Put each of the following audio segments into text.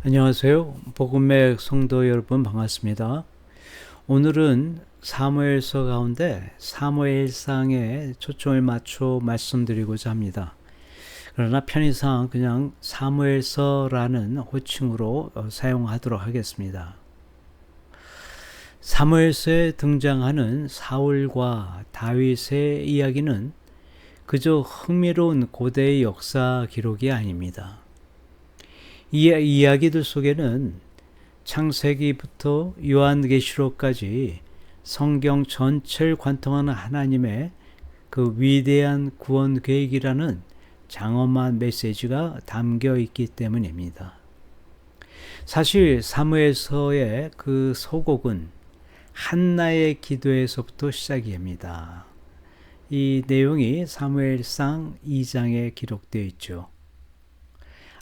안녕하세요. 복음의 성도 여러분 반갑습니다. 오늘은 사무엘서 가운데 사무엘상에 초점을 맞춰 말씀드리고자 합니다. 그러나 편의상 그냥 사무엘서라는 호칭으로 사용하도록 하겠습니다. 사무엘서에 등장하는 사울과 다윗의 이야기는 그저 흥미로운 고대의 역사 기록이 아닙니다. 이 이야기들 속에는 창세기부터 요한계시록까지 성경 전체를 관통하는 하나님의 그 위대한 구원 계획이라는 장엄한 메시지가 담겨 있기 때문입니다. 사실 사무엘서의 그 서곡은 한나의 기도에서부터 시작입니다. 이 내용이 사무엘상 2장에 기록되어 있죠.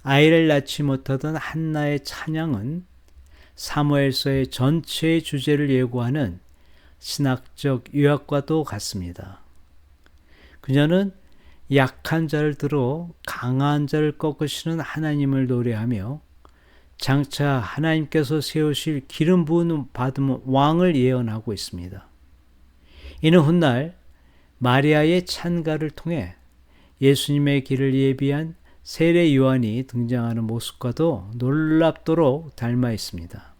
아이를 낳지 못하던 한나의 찬양은 사무엘서의 전체의 주제를 예고하는 신학적 요약과도 같습니다. 그녀는 약한 자를 들어 강한 자를 꺾으시는 하나님을 노래하며 장차 하나님께서 세우실 기름 부음 받은 왕을 예언하고 있습니다. 이는 훗날 마리아의 찬가를 통해 예수님의 길을 예비한 세례 요한이 등장하는 모습과도 놀랍도록 닮아 있습니다.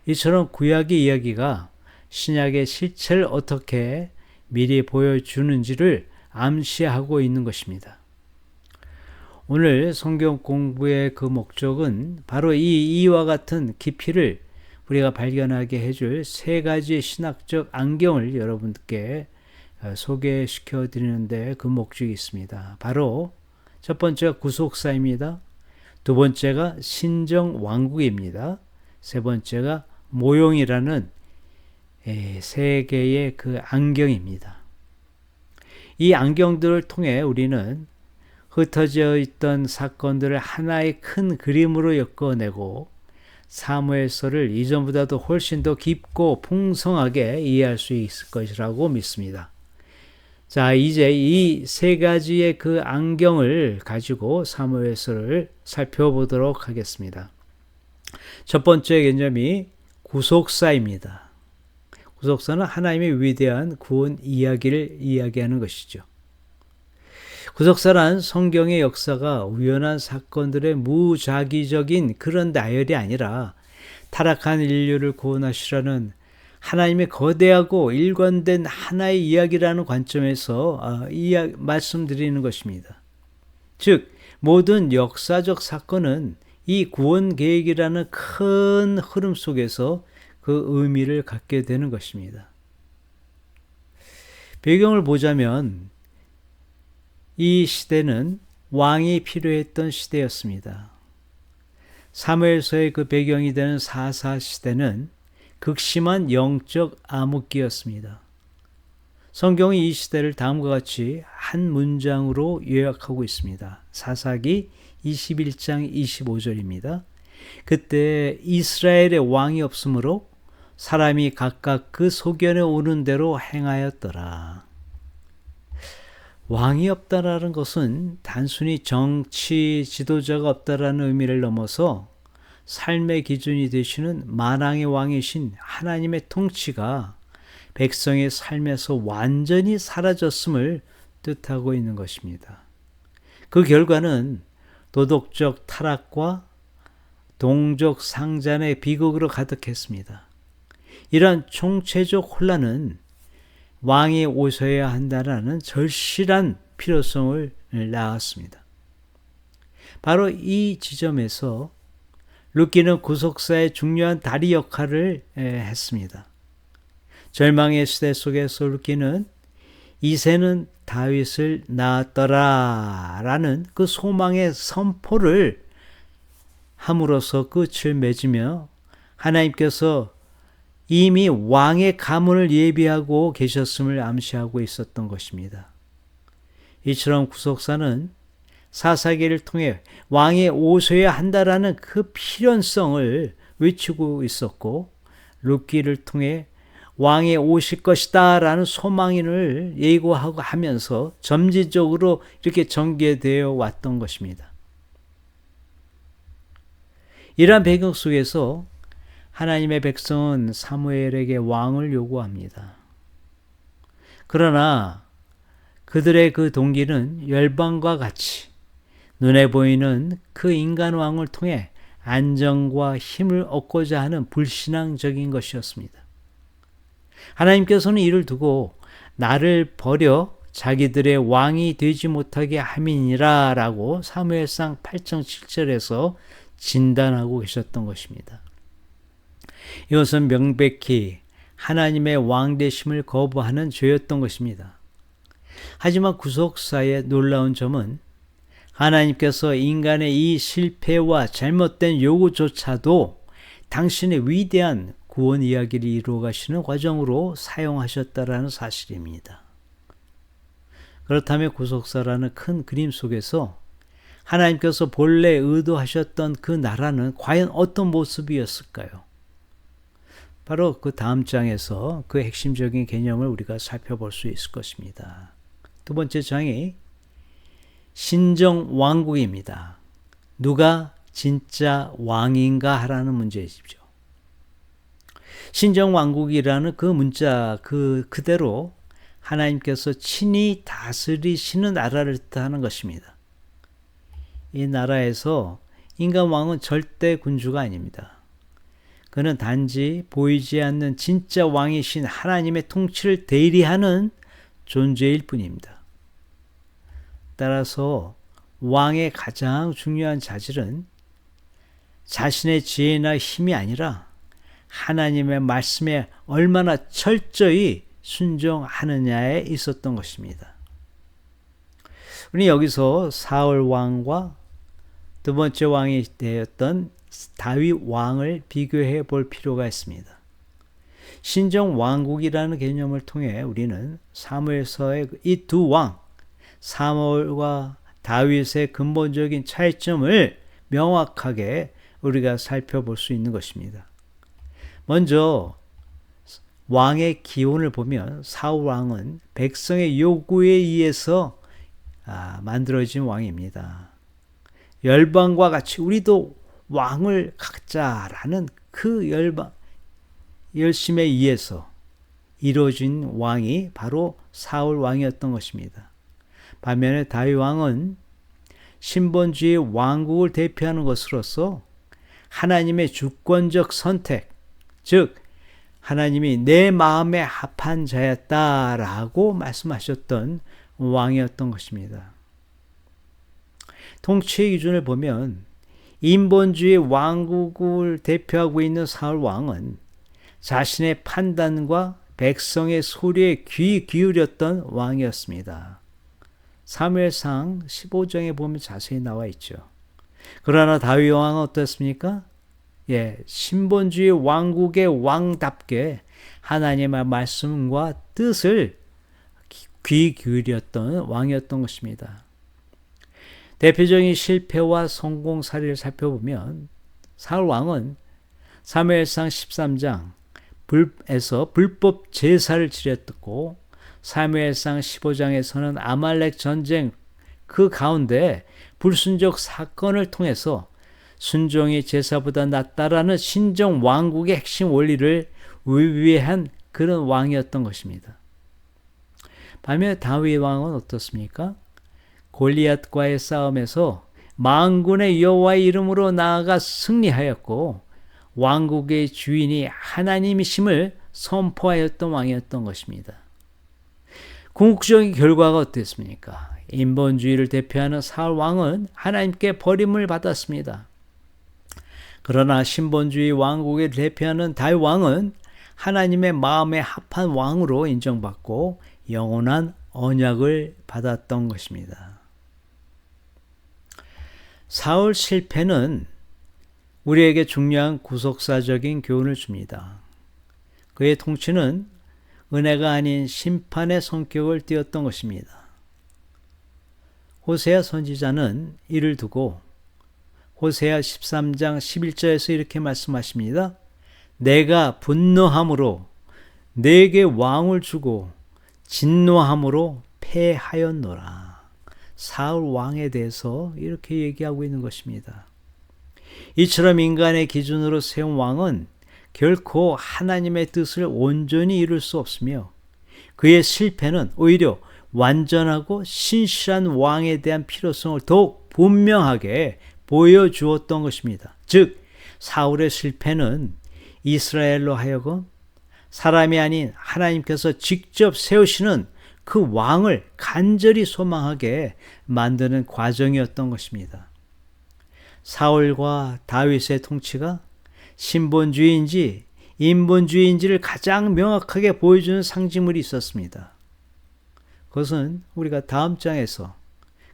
이처럼 구약의 이야기가 신약의 실체를 어떻게 미리 보여주는지를 암시하고 있는 것입니다. 오늘 성경 공부의 그 목적은 바로 이와 같은 깊이를 우리가 발견하게 해줄 세 가지의 신학적 안경을 여러분께 소개시켜 드리는데 그 목적이 있습니다. 바로 첫 번째가 구속사입니다. 두 번째가 신정왕국입니다. 세 번째가 모용이라는 세 개의 그 안경입니다. 이 안경들을 통해 우리는 흩어져 있던 사건들을 하나의 큰 그림으로 엮어내고 사무엘서를 이전보다도 훨씬 더 깊고 풍성하게 이해할 수 있을 것이라고 믿습니다. 자, 이제 이 세 가지의 그 안경을 가지고 사무엘서를 살펴보도록 하겠습니다. 첫 번째 개념이 구속사입니다. 구속사는 하나님의 위대한 구원 이야기를 이야기하는 것이죠. 구속사란 성경의 역사가 우연한 사건들의 무작위적인 그런 나열이 아니라 타락한 인류를 구원하시라는 하나님의 거대하고 일관된 하나의 이야기라는 관점에서 말씀드리는 것입니다. 즉 모든 역사적 사건은 이 구원 계획이라는 큰 흐름 속에서 그 의미를 갖게 되는 것입니다. 배경을 보자면 이 시대는 왕이 필요했던 시대였습니다. 사무엘서의 그 배경이 되는 사사 시대는 극심한 영적 암흑기였습니다. 성경이 이 시대를 다음과 같이 한 문장으로 요약하고 있습니다. 사사기 21장 25절입니다. 그때 이스라엘의 왕이 없으므로 사람이 각각 그 소견에 오는 대로 행하였더라. 왕이 없다라는 것은 단순히 정치 지도자가 없다라는 의미를 넘어서 삶의 기준이 되시는 만왕의 왕이신 하나님의 통치가 백성의 삶에서 완전히 사라졌음을 뜻하고 있는 것입니다. 그 결과는 도덕적 타락과 동족 상잔의 비극으로 가득했습니다. 이러한 총체적 혼란은 왕이 오셔야 한다는 절실한 필요성을 낳았습니다. 바로 이 지점에서 룻기는 구속사의 중요한 다리 역할을 했습니다. 절망의 시대 속에서 룻기는 이새는 다윗을 낳았더라 라는 그 소망의 선포를 함으로써 끝을 맺으며 하나님께서 이미 왕의 가문을 예비하고 계셨음을 암시하고 있었던 것입니다. 이처럼 구속사는 사사기를 통해 왕이 오셔야 한다라는 그 필연성을 외치고 있었고 룻기를 통해 왕이 오실 것이다 라는 소망인을 예고하고 하면서 점진적으로 이렇게 전개되어 왔던 것입니다. 이러한 배경 속에서 하나님의 백성은 사무엘에게 왕을 요구합니다. 그러나 그들의 그 동기는 열방과 같이 눈에 보이는 그 인간 왕을 통해 안정과 힘을 얻고자 하는 불신앙적인 것이었습니다. 하나님께서는 이를 두고 나를 버려 자기들의 왕이 되지 못하게 함이니라 라고 사무엘상 8장 7절에서 진단하고 계셨던 것입니다. 이것은 명백히 하나님의 왕 되심을 거부하는 죄였던 것입니다. 하지만 구속사의 놀라운 점은 하나님께서 인간의 이 실패와 잘못된 요구조차도 당신의 위대한 구원 이야기를 이루어 가시는 과정으로 사용하셨다라는 사실입니다. 그렇다면 구속사라는 큰 그림 속에서 하나님께서 본래 의도하셨던 그 나라는 과연 어떤 모습이었을까요? 바로 그 다음 장에서 그 핵심적인 개념을 우리가 살펴볼 수 있을 것입니다. 두 번째 장이 신정왕국입니다. 누가 진짜 왕인가 하라는 문제이죠. 신정왕국이라는 그 문자 그대로 하나님께서 친히 다스리시는 나라를 뜻하는 것입니다. 이 나라에서 인간 왕은 절대 군주가 아닙니다. 그는 단지 보이지 않는 진짜 왕이신 하나님의 통치를 대리하는 존재일 뿐입니다. 따라서 왕의 가장 중요한 자질은 자신의 지혜나 힘이 아니라 하나님의 말씀에 얼마나 철저히 순종하느냐에 있었던 것입니다. 우리 여기서 사울 왕과 두 번째 왕이 되었던 다윗 왕을 비교해 볼 필요가 있습니다. 신정 왕국이라는 개념을 통해 우리는 사무엘서의 이 두 왕, 사무엘과 다윗의 근본적인 차이점을 명확하게 우리가 살펴볼 수 있는 것입니다. 먼저 왕의 기원을 보면 사울 왕은 백성의 요구에 의해서 만들어진 왕입니다. 열방과 같이 우리도 왕을 갖자라는 그 열심에 의해서 이루어진 왕이 바로 사울 왕이었던 것입니다. 반면에 다윗 왕은 신본주의 왕국을 대표하는 것으로서 하나님의 주권적 선택, 즉 하나님이 내 마음에 합한 자였다라고 말씀하셨던 왕이었던 것입니다. 통치의 기준을 보면 인본주의 왕국을 대표하고 있는 사울 왕은 자신의 판단과 백성의 소리에 귀 기울였던 왕이었습니다. 사무엘상 15장에 보면 자세히 나와 있죠. 그러나 다윗 왕은 어떻습니까? 신본주의 왕국의 왕답게 하나님의 말씀과 뜻을 귀 기울였던 왕이었던 것입니다. 대표적인 실패와 성공 사례를 살펴보면 사울 왕은 사무엘상 13장 에서 불법 제사를 지냈고 사무엘상 15장에서는 아말렉 전쟁 그 가운데 불순종 사건을 통해서 순종이 제사보다 낫다라는 신정 왕국의 핵심 원리를 위배한 그런 왕이었던 것입니다. 반면에 다윗 왕은 어떻습니까? 골리앗과의 싸움에서 만군의 여호와의 이름으로 나아가 승리하였고 왕국의 주인이 하나님이심을 선포하였던 왕이었던 것입니다. 궁극적인 결과가 어땠습니까? 인본주의를 대표하는 사울 왕은 하나님께 버림을 받았습니다. 그러나 신본주의 왕국을 대표하는 다윗 왕은 하나님의 마음에 합한 왕으로 인정받고 영원한 언약을 받았던 것입니다. 사울 실패는 우리에게 중요한 구속사적인 교훈을 줍니다. 그의 통치는 은혜가 아닌 심판의 성격을 띠었던 것입니다. 호세아 선지자는 이를 두고 호세아 13장 11절에서 이렇게 말씀하십니다. 내가 분노함으로 내게 왕을 주고 진노함으로 패하였노라. 사울 왕에 대해서 이렇게 얘기하고 있는 것입니다. 이처럼 인간의 기준으로 세운 왕은 결코 하나님의 뜻을 온전히 이룰 수 없으며 그의 실패는 오히려 완전하고 신실한 왕에 대한 필요성을 더욱 분명하게 보여주었던 것입니다. 즉, 사울의 실패는 이스라엘로 하여금 사람이 아닌 하나님께서 직접 세우시는 그 왕을 간절히 소망하게 만드는 과정이었던 것입니다. 사울과 다윗의 통치가 신본주의인지 인본주의인지를 가장 명확하게 보여주는 상징물이 있었습니다. 그것은 우리가 다음 장에서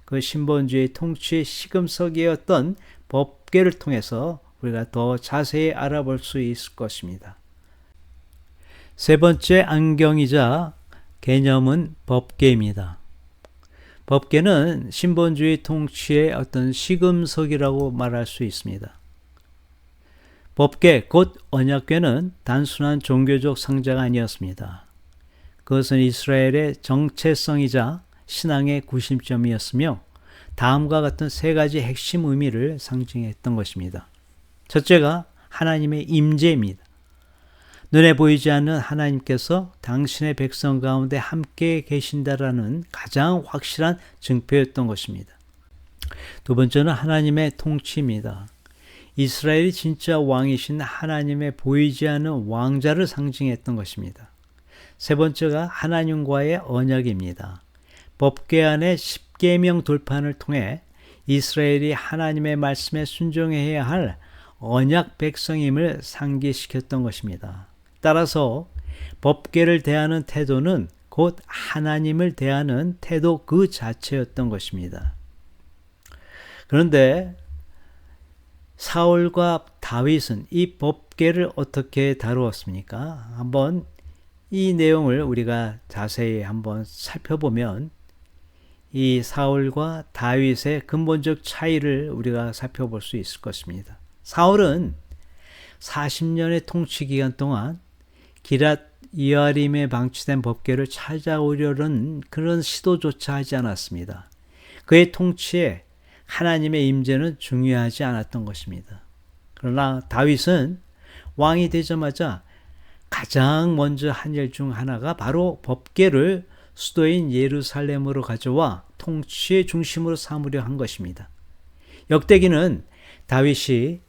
그 신본주의 통치의 시금석이었던 법궤를 통해서 우리가 더 자세히 알아볼 수 있을 것입니다. 세 번째 안경이자 개념은 법궤입니다. 법궤는 신본주의 통치의 어떤 시금석이라고 말할 수 있습니다. 법궤 곧 언약궤는 단순한 종교적 상자가 아니었습니다. 그것은 이스라엘의 정체성이자 신앙의 구심점이었으며 다음과 같은 세 가지 핵심 의미를 상징했던 것입니다. 첫째가 하나님의 임재입니다. 눈에 보이지 않는 하나님께서 당신의 백성 가운데 함께 계신다라는 가장 확실한 증표였던 것입니다. 두 번째는 하나님의 통치입니다. 이스라엘이 진짜 왕이신 하나님의 보이지 않는 왕자를 상징했던 것입니다. 세 번째가 하나님과의 언약입니다. 법궤 안에 십계명 돌판을 통해 이스라엘이 하나님의 말씀에 순종해야 할 언약 백성임을 상기시켰던 것입니다. 따라서 법궤를 대하는 태도는 곧 하나님을 대하는 태도 그 자체였던 것입니다. 그런데 사울과 다윗은 이 법궤를 어떻게 다루었습니까? 한번 이 내용을 우리가 자세히 한번 살펴보면 이 사울과 다윗의 근본적 차이를 우리가 살펴볼 수 있을 것입니다. 사울은 40년의 통치 기간 동안 기랏 이아림에 방치된 법궤를 찾아오려는 그런 시도조차 하지 않았습니다. 그의 통치에 하나님의 임재는 중요하지 않았던 것입니다. 그러나 다윗은 왕이 되자마자 가장 먼저 한 일 중 하나가 바로 법궤를 수도인 예루살렘으로 가져와 통치의 중심으로 삼으려 한 것입니다. 역대기는 다윗이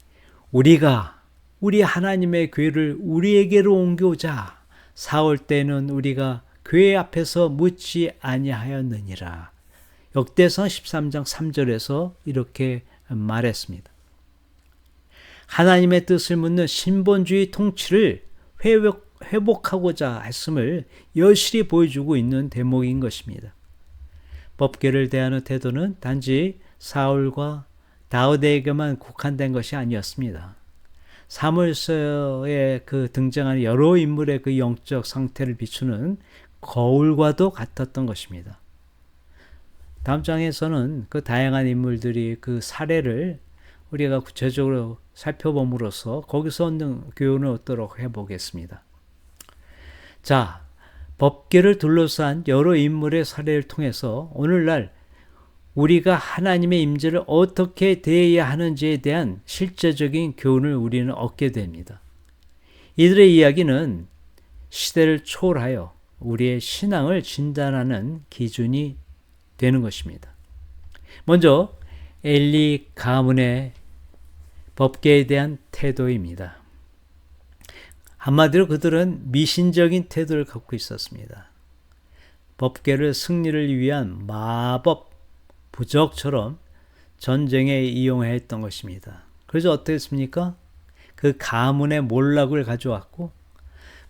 우리 하나님의 궤를 우리에게로 옮겨오자. 사울 때는 우리가 궤 앞에서 묻지 아니하였느니라. 역대상 13장 3절에서 이렇게 말했습니다. 하나님의 뜻을 묻는 신본주의 통치를 회복하고자 했음을 여실히 보여주고 있는 대목인 것입니다. 법궤를 대하는 태도는 단지 사울과 다윗에게만 국한된 것이 아니었습니다. 사무엘서에 그 등장하는 여러 인물의 그 영적 상태를 비추는 거울과도 같았던 것입니다. 다음 장에서는 그 다양한 인물들이 그 사례를 우리가 구체적으로 살펴봄으로써 거기서 얻는 교훈을 얻도록 해보겠습니다. 자, 법궤를 둘러싼 여러 인물의 사례를 통해서 오늘날 우리가 하나님의 임재를 어떻게 대해야 하는지에 대한 실제적인 교훈을 우리는 얻게 됩니다. 이들의 이야기는 시대를 초월하여 우리의 신앙을 진단하는 기준이 되는 것입니다. 먼저 엘리 가문의 법궤에 대한 태도입니다. 한마디로 그들은 미신적인 태도를 갖고 있었습니다. 법궤를 승리를 위한 마법, 부적처럼 전쟁에 이용했던 것입니다. 그래서 어떻게 했습니까? 그 가문의 몰락을 가져왔고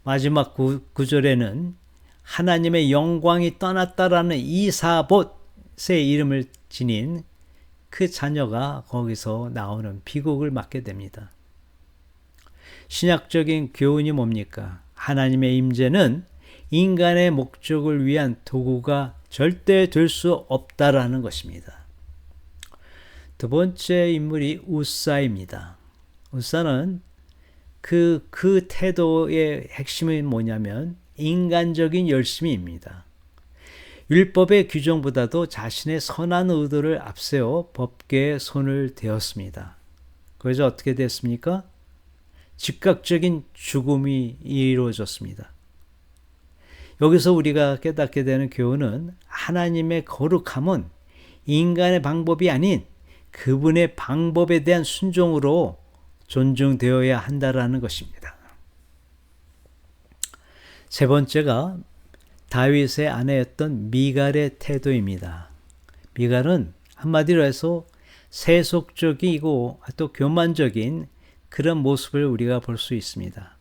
마지막 구절에는 하나님의 영광이 떠났다라는 이사봇의 이름을 지닌 그 자녀가 거기서 나오는 비극을 맞게 됩니다. 신약적인 교훈이 뭡니까? 하나님의 임재는 인간의 목적을 위한 도구가 절대 될 수 없다라는 것입니다. 두 번째 인물이 우사입니다. 우사는 그 태도의 핵심이 뭐냐면 인간적인 열심입니다. 율법의 규정보다도 자신의 선한 의도를 앞세워 법궤에 손을 대었습니다. 그래서 어떻게 됐습니까? 즉각적인 죽음이 이루어졌습니다. 여기서 우리가 깨닫게 되는 교훈은 하나님의 거룩함은 인간의 방법이 아닌 그분의 방법에 대한 순종으로 존중되어야 한다라는 것입니다. 세 번째가 다윗의 아내였던 미갈의 태도입니다. 미갈은 한마디로 해서 세속적이고 또 교만적인 그런 모습을 우리가 볼 수 있습니다.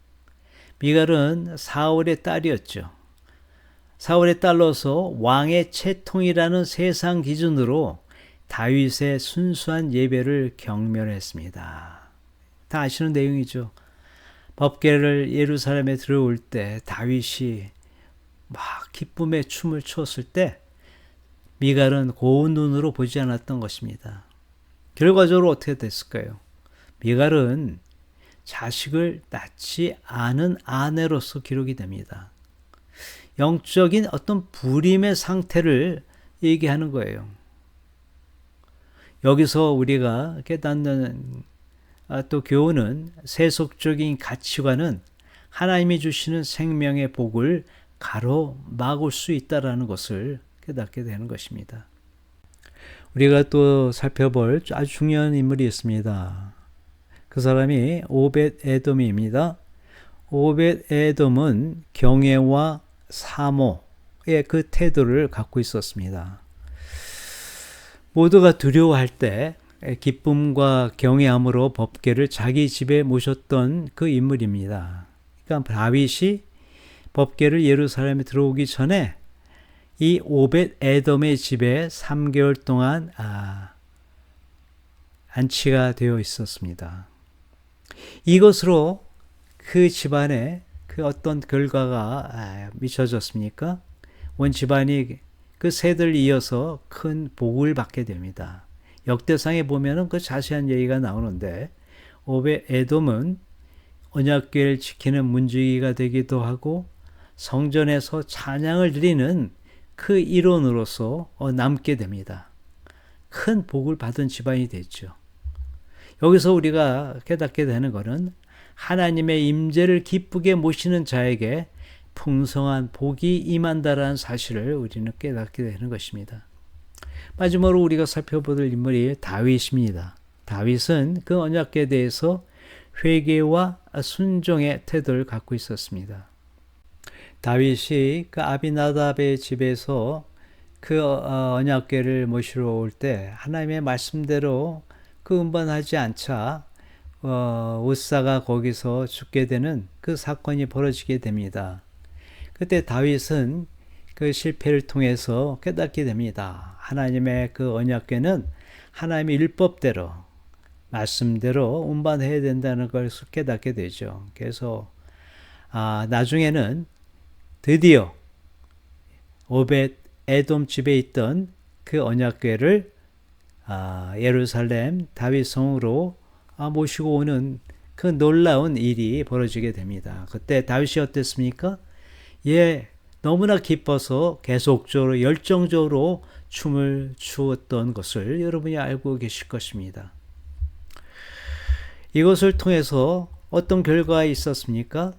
미갈은 사울의 딸이었죠. 사울의 딸로서 왕의 채통이라는 세상 기준으로 다윗의 순수한 예배를 경멸했습니다. 다 아시는 내용이죠. 법궤를 예루살렘에 들어올 때 다윗이 막 기쁨의 춤을 추었을 때 미갈은 고운 눈으로 보지 않았던 것입니다. 결과적으로 어떻게 됐을까요? 미갈은 자식을 낳지 않은 아내로서 기록이 됩니다. 영적인 어떤 불임의 상태를 얘기하는 거예요. 여기서 우리가 깨닫는 또 교훈은 세속적인 가치관은 하나님이 주시는 생명의 복을 가로막을 수 있다는 것을 깨닫게 되는 것입니다. 우리가 또 살펴볼 아주 중요한 인물이 있습니다. 그 사람이 오벳 에돔입니다. 오벳 에돔은 경애와 사모의 그 태도를 갖고 있었습니다. 모두가 두려워할 때 기쁨과 경외함으로 법궤를 자기 집에 모셨던 그 인물입니다. 그러니까 다윗이 법궤를 예루살렘에 들어오기 전에 이 오벳 에돔의 집에 3개월 동안 안치가 되어 있었습니다. 이것으로 그 집안에 그 어떤 결과가 미쳐졌습니까? 온 집안이 그 세대를 이어서 큰 복을 받게 됩니다. 역대상에 보면은 그 자세한 얘기가 나오는데 오벳 에돔은 언약궤를 지키는 문지기가 되기도 하고 성전에서 찬양을 드리는 그 일원으로서 남게 됩니다. 큰 복을 받은 집안이 됐죠. 여기서 우리가 깨닫게 되는 것은 하나님의 임재를 기쁘게 모시는 자에게 풍성한 복이 임한다라는 사실을 우리는 깨닫게 되는 것입니다. 마지막으로 우리가 살펴볼 인물이 다윗입니다. 다윗은 그 언약궤에 대해서 회개와 순종의 태도를 갖고 있었습니다. 다윗이 그 아비나답의 집에서 그 언약궤를 모시러 올 때 하나님의 말씀대로 그 음반하지 않자 웃사가 거기서 죽게 되는 그 사건이 벌어지게 됩니다. 그때 다윗은 그 실패를 통해서 깨닫게 됩니다. 하나님의 그 언약궤는 하나님의 율법대로 말씀대로 운반해야 된다는 것을 깨닫게 되죠. 그래서 나중에는 드디어 오벳 에돔 집에 있던 그 언약궤를 예루살렘 다윗 성으로 모시고 오는 그 놀라운 일이 벌어지게 됩니다. 그때 다윗이 어땠습니까? 너무나 기뻐서 계속적으로 열정적으로 춤을 추었던 것을 여러분이 알고 계실 것입니다. 이것을 통해서 어떤 결과가 있었습니까?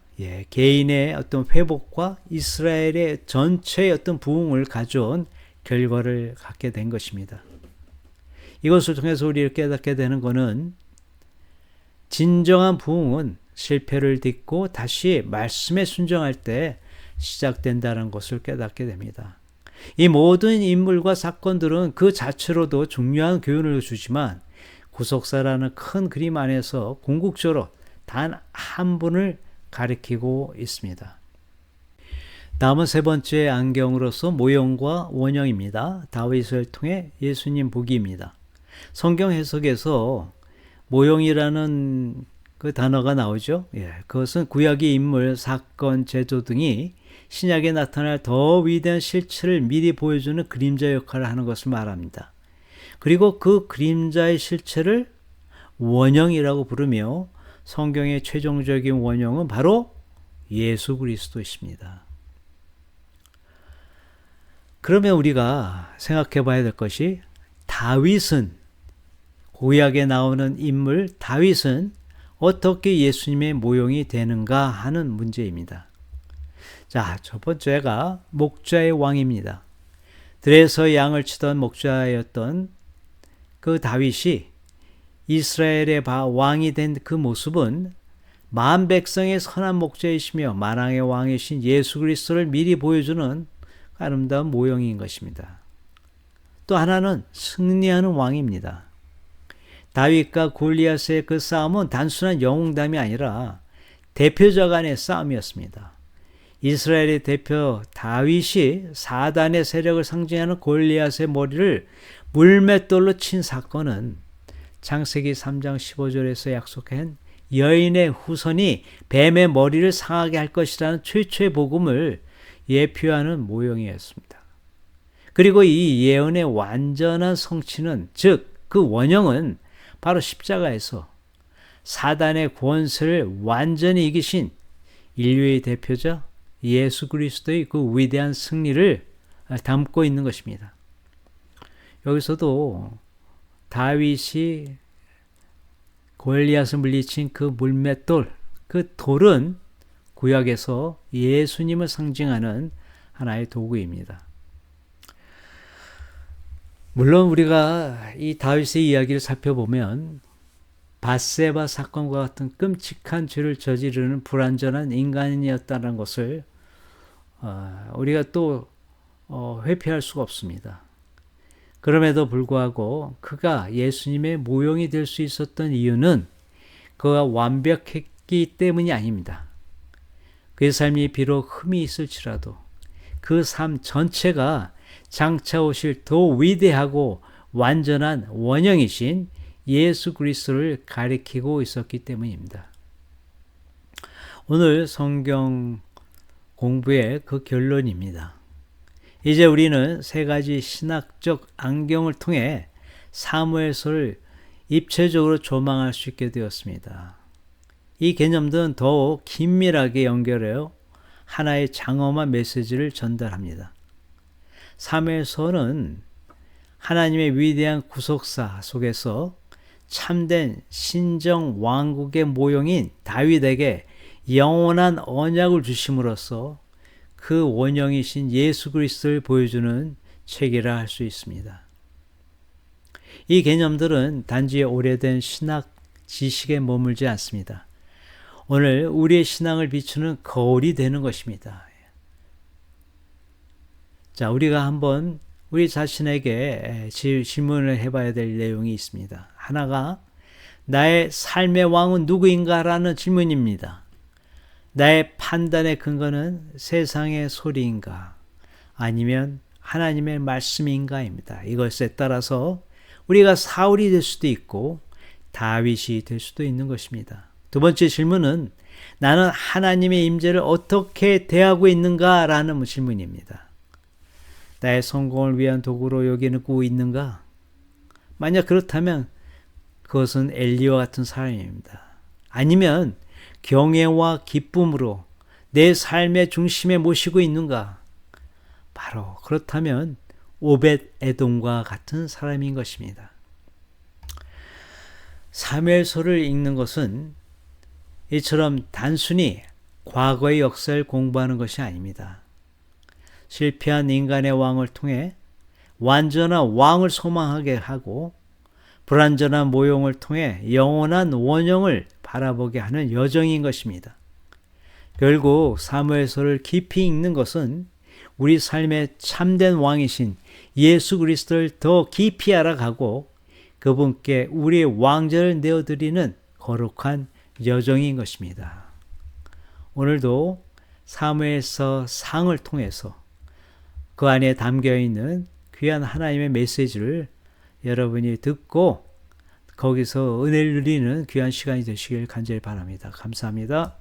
개인의 어떤 회복과 이스라엘의 전체의 어떤 부흥을 가져온 결과를 갖게 된 것입니다. 이것을 통해서 우리가 깨닫게 되는 것은 진정한 부흥은 실패를 딛고 다시 말씀에 순종할 때 시작된다는 것을 깨닫게 됩니다. 이 모든 인물과 사건들은 그 자체로도 중요한 교훈을 주지만 구속사라는 큰 그림 안에서 궁극적으로 단 한 분을 가리키고 있습니다. 다음은 세 번째 안경으로서 모형과 원형입니다. 다윗을 통해 예수님 보기입니다. 성경 해석에서 모형이라는 그 단어가 나오죠. 그것은 구약의 인물, 사건, 제도 등이 신약에 나타날 더 위대한 실체를 미리 보여주는 그림자 역할을 하는 것을 말합니다. 그리고 그 그림자의 실체를 원형이라고 부르며 성경의 최종적인 원형은 바로 예수 그리스도이십니다. 그러면 우리가 생각해 봐야 될 것이 다윗은 구약에 나오는 인물 다윗은 어떻게 예수님의 모형이 되는가 하는 문제입니다. 자, 첫 번째가 목자의 왕입니다. 들에서 양을 치던 목자였던 그 다윗이 이스라엘의 왕이 된 그 모습은 만 백성의 선한 목자이시며 만왕의 왕이신 예수 그리스도를 미리 보여주는 아름다운 모형인 것입니다. 또 하나는 승리하는 왕입니다. 다윗과 골리앗의 그 싸움은 단순한 영웅담이 아니라 대표자 간의 싸움이었습니다. 이스라엘의 대표 다윗이 사단의 세력을 상징하는 골리앗의 머리를 물맷돌로 친 사건은 창세기 3장 15절에서 약속한 여인의 후손이 뱀의 머리를 상하게 할 것이라는 최초의 복음을 예표하는 모형이었습니다. 그리고 이 예언의 완전한 성취는, 즉 그 원형은 바로 십자가에서 사단의 권세를 완전히 이기신 인류의 대표자 예수 그리스도의 그 위대한 승리를 담고 있는 것입니다. 여기서도 다윗이 골리앗을 물리친 그 물맷돌, 그 돌은 구약에서 예수님을 상징하는 하나의 도구입니다. 물론 우리가 이 다윗의 이야기를 살펴보면 밧세바 사건과 같은 끔찍한 죄를 저지르는 불완전한 인간이었다는 것을 우리가 또 회피할 수가 없습니다. 그럼에도 불구하고 그가 예수님의 모형이 될 수 있었던 이유는 그가 완벽했기 때문이 아닙니다. 그의 삶이 비록 흠이 있을지라도 그 삶 전체가 장차 오실 더 위대하고 완전한 원형이신 예수 그리스도를 가리키고 있었기 때문입니다. 오늘 성경 공부의 그 결론입니다. 이제 우리는 세 가지 신학적 안경을 통해 사무엘서를 입체적으로 조망할 수 있게 되었습니다. 이 개념들은 더욱 긴밀하게 연결하여 하나의 장엄한 메시지를 전달합니다. 사무엘서는 하나님의 위대한 구속사 속에서 참된 신정 왕국의 모형인 다윗에게 영원한 언약을 주심으로써 그 원형이신 예수 그리스도를 보여주는 책이라 할 수 있습니다. 이 개념들은 단지 오래된 신학 지식에 머물지 않습니다. 오늘 우리의 신앙을 비추는 거울이 되는 것입니다. 자, 우리가 한번 우리 자신에게 질문을 해봐야 될 내용이 있습니다. 하나가 나의 삶의 왕은 누구인가 라는 질문입니다. 나의 판단의 근거는 세상의 소리인가 아니면 하나님의 말씀인가입니다. 이것에 따라서 우리가 사울이 될 수도 있고 다윗이 될 수도 있는 것입니다. 두 번째 질문은 나는 하나님의 임재를 어떻게 대하고 있는가 라는 질문입니다. 나의 성공을 위한 도구로 여기고 있는가? 만약 그렇다면 그것은 엘리와 같은 사람입니다. 아니면 경외와 기쁨으로 내 삶의 중심에 모시고 있는가? 바로 그렇다면 오벳 에돔과 같은 사람인 것입니다. 사무엘서를 읽는 것은 이처럼 단순히 과거의 역사를 공부하는 것이 아닙니다. 실패한 인간의 왕을 통해 완전한 왕을 소망하게 하고 불완전한 모형을 통해 영원한 원형을 바라보게 하는 여정인 것입니다. 결국 사무엘서를 깊이 읽는 것은 우리 삶의 참된 왕이신 예수 그리스도를 더 깊이 알아가고 그분께 우리의 왕좌를 내어드리는 거룩한 여정인 것입니다. 오늘도 사무엘서 상을 통해서 그 안에 담겨있는 귀한 하나님의 메시지를 여러분이 듣고 거기서 은혜를 누리는 귀한 시간이 되시길 간절히 바랍니다. 감사합니다.